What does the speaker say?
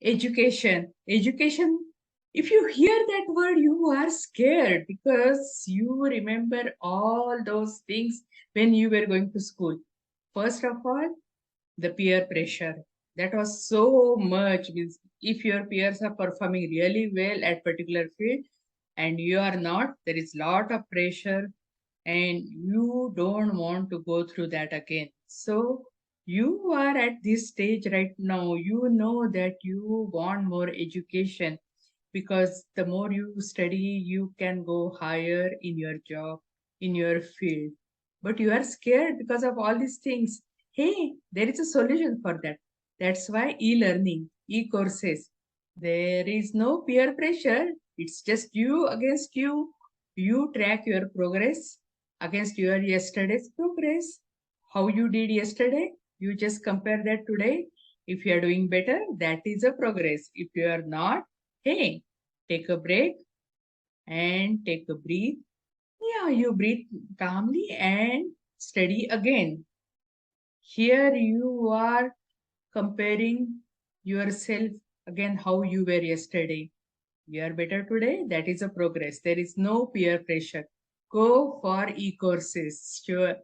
Education. If you hear that word, you are scared because you remember all those things when you were going to school. First of all, the peer pressure. That was so much. Means if your peers are performing really well at particular field and you are not, there is lot of pressure and you don't want to go through that again. So you are at this stage right now. You know that you want more education because the more you study, you can go higher in your job, in your field. But you are scared because of all these things. Hey, there is a solution for that. That's why e-learning, e-courses. There is no peer pressure. It's just you against you. You track your progress against your yesterday's progress. How you did yesterday, you just compare that today. If you are doing better, that is a progress. If you are not, hey, take a break and take a breathe. Yeah, you breathe calmly and study again. Here you are comparing yourself again how you were yesterday. You are better today. That is a progress. There is no peer pressure. Go for e-courses. Sure.